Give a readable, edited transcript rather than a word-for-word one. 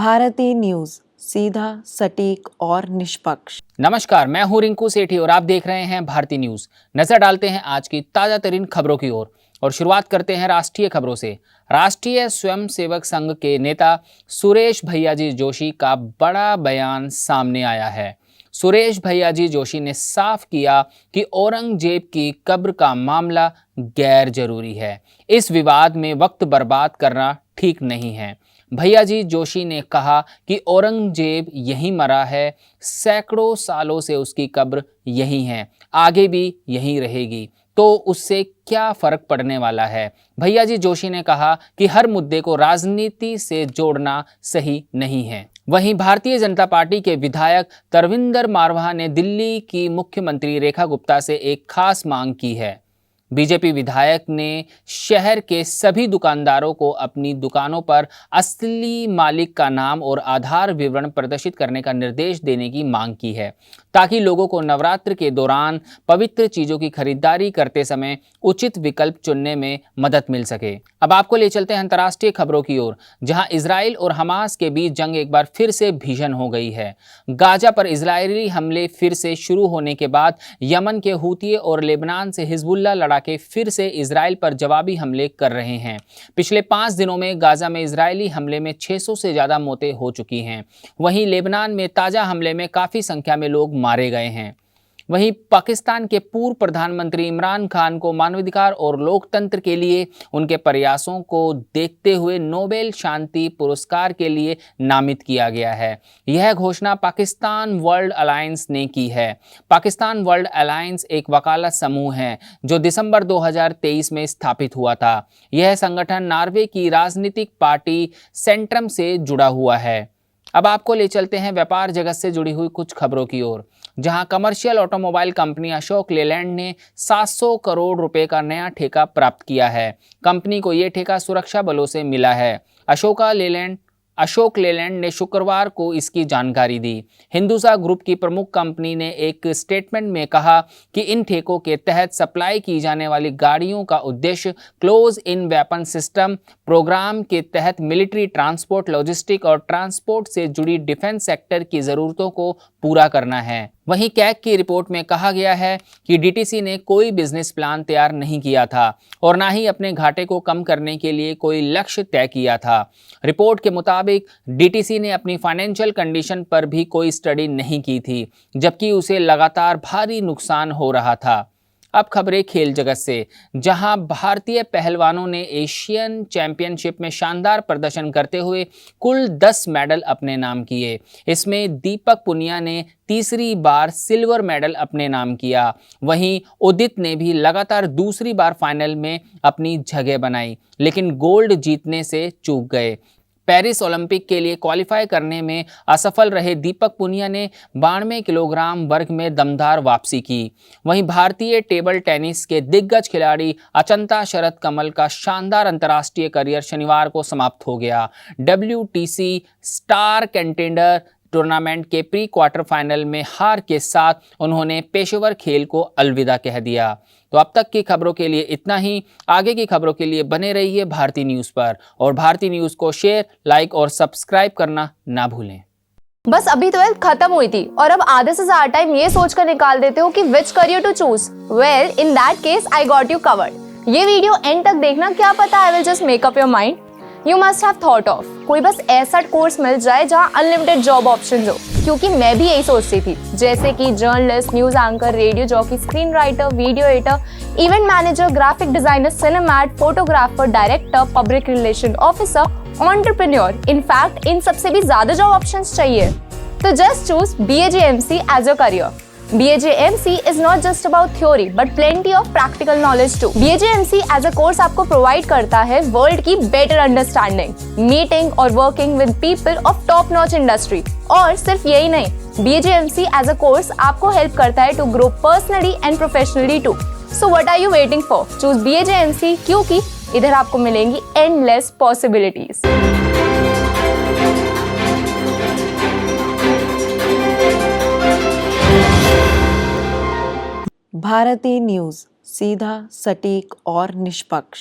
Bharti news, सीधा, सटीक और निष्पक्ष। नमस्कार, मैं हूं रिंकू सेठी और आप देख रहे हैं भारती न्यूज। नजर डालते हैं आज की ताजा तरीन खबरों की ओर और शुरुआत करते हैं राष्ट्रीय खबरों से। राष्ट्रीय स्वयंसेवक संघ के नेता सुरेश भैयाजी जोशी का बड़ा बयान सामने आया है। सुरेश भैयाजी जोशी ने साफ किया कि औरंगजेब की कब्र का मामला गैर जरूरी है। इस विवाद में वक्त बर्बाद करना ठीक नहीं है। भैयाजी जोशी ने कहा कि औरंगजेब यहीं मरा है, सैकड़ों सालों से उसकी कब्र यहीं है, आगे भी यहीं रहेगी, तो उससे क्या फर्क पड़ने वाला है। भैयाजी जोशी ने कहा कि हर मुद्दे को राजनीति से जोड़ना सही नहीं है। वहीं भारतीय जनता पार्टी के विधायक तरविंदर मारवाह ने दिल्ली की मुख्यमंत्री रेखा गुप्ता से एक खास मांग की है। बीजेपी विधायक ने शहर के सभी दुकानदारों को अपनी दुकानों पर असली मालिक का नाम और आधार विवरण प्रदर्शित करने का निर्देश देने की मांग की है, ताकि लोगों को नवरात्र के दौरान पवित्र चीजों की खरीदारी करते समय उचित विकल्प चुनने में मदद मिल सके। अब आपको ले चलते हैं अंतर्राष्ट्रीय खबरों की ओर, जहां इजराइल और हमास के बीच जंग एक बार फिर से भीषण हो गई है। गाजा पर इजरायली हमले फिर से शुरू होने के बाद यमन के हूती और लेबनान से हिजबुल्लाह के फिर से इजराइल पर जवाबी हमले कर रहे हैं। पिछले 5 दिनों में गाजा में इजरायली हमले में 600 से ज्यादा मौतें हो चुकी हैं। वहीं लेबनान में ताजा हमले में काफी संख्या में लोग मारे गए हैं। वहीं पाकिस्तान के पूर्व प्रधानमंत्री इमरान खान को मानवाधिकार और लोकतंत्र के लिए उनके प्रयासों को देखते हुए नोबेल शांति पुरस्कार के लिए नामित किया गया है। यह घोषणा पाकिस्तान वर्ल्ड अलायंस ने की है। पाकिस्तान वर्ल्ड अलायंस एक वकालत समूह है जो दिसंबर 2023 में स्थापित हुआ था। यह संगठन नॉर्वे की राजनीतिक पार्टी सेंट्रम से जुड़ा हुआ है। अब आपको ले चलते हैं व्यापार जगत से जुड़ी हुई कुछ खबरों की ओर, जहां commercial automobile company Ashok Leyland ने 700 करोड़ रुपए का नया ठेका प्राप्त किया है। कंपनी को यह ठेका सुरक्षा बलों से मिला है। अशोक लेलैंड ने शुक्रवार को इसकी जानकारी दी। हिंदुजा ग्रुप की प्रमुख कंपनी ने एक स्टेटमेंट में कहा कि इन ठेकों के तहत सप्लाई की जाने वाली गाड़ियों का उद्देश्य close in weapon system program के तहत मिलिट्री ट्रांसपोर्ट, लॉजिस्टिक और ट्रांसपोर्ट से जुड़ी डिफेंस सेक्टर की ज़रूरतों को पूरा करना है। वहीं कैग की रिपोर्ट में कहा गया है कि डीटीसी ने कोई बिजनेस प्लान तैयार नहीं किया था और ना ही अपने घाटे को कम करने के लिए कोई लक्ष्य तय किया था। रिपोर्ट के मुताबिक डीटीसी ने अपनी फाइनेंशियल कंडीशन पर भी कोई स्टडी नहीं की थी, जबकि उसे लगातार भारी नुकसान हो रहा था। अब खबरें खेल जगत से, जहां भारतीय पहलवानों ने एशियन चैंपियनशिप में शानदार प्रदर्शन करते हुए कुल 10 मेडल अपने नाम किए। इसमें दीपक पुनिया ने तीसरी बार सिल्वर मेडल अपने नाम किया। वहीं उदित ने भी लगातार दूसरी बार फाइनल में अपनी जगह बनाई, लेकिन गोल्ड जीतने से चूक गए। पेरिस ओलंपिक के लिए क्वालिफाई करने में असफल रहे दीपक पुनिया ने 92 किलोग्राम वर्ग में दमदार वापसी की। वहीं भारतीय टेबल टेनिस के दिग्गज खिलाड़ी अचंता शरद कमल का शानदार अंतर्राष्ट्रीय करियर शनिवार को समाप्त हो गया। WTC स्टार कंटेंडर टूर्नामेंट के प्री क्वार्टर फाइनल में हार के साथ उन्होंने पेशेवर खेल को अलविदा कह दिया। तो अब तक की खबरों के लिए इतना ही। आगे की खबरों के लिए बने रहिए भारती न्यूज़ पर और भारती न्यूज़ को शेयर, लाइक और सब्सक्राइब करना ना भूलें। बस अभी 12th खत्म हुई थी और अब आधे से ज्यादा टाइम ये सोचकर निकाल देते हो कि which career to choose. Well, in that case I got you covered. ये वीडियो एंड तक देखना, क्या पता I will just make up your mind. You must have thought of कोई बस ऐसा कोर्स मिल जाए जहाँ अनलिमिटेड जॉब ऑप्शन हो, क्योंकि मैं भी यही सोचती थी। जैसे कि journalist, news anchor, radio jockey, screen writer, video editor, event manager, graphic designer, सिनेमैट, photographer, director, public relation officer, entrepreneur. In fact इन सबसे भी ज्यादा जॉब ऑप्शंस चाहिए। तो just choose BAJMC as your career. BAJMC is not just about theory but plenty of practical knowledge too. BAJMC as a course आपको provide करता है world की बेटर अंडरस्टैंडिंग, मीटिंग और working with people of top notch industry. और सिर्फ यही नहीं, BAJMC as a course आपको हेल्प करता है to grow personally and professionally too. So what are you waiting for? Choose BAJMC, क्योंकि इधर आपको मिलेंगी एंडलेस पॉसिबिलिटीज। भारती न्यूज, सीधा, सटीक और निष्पक्ष।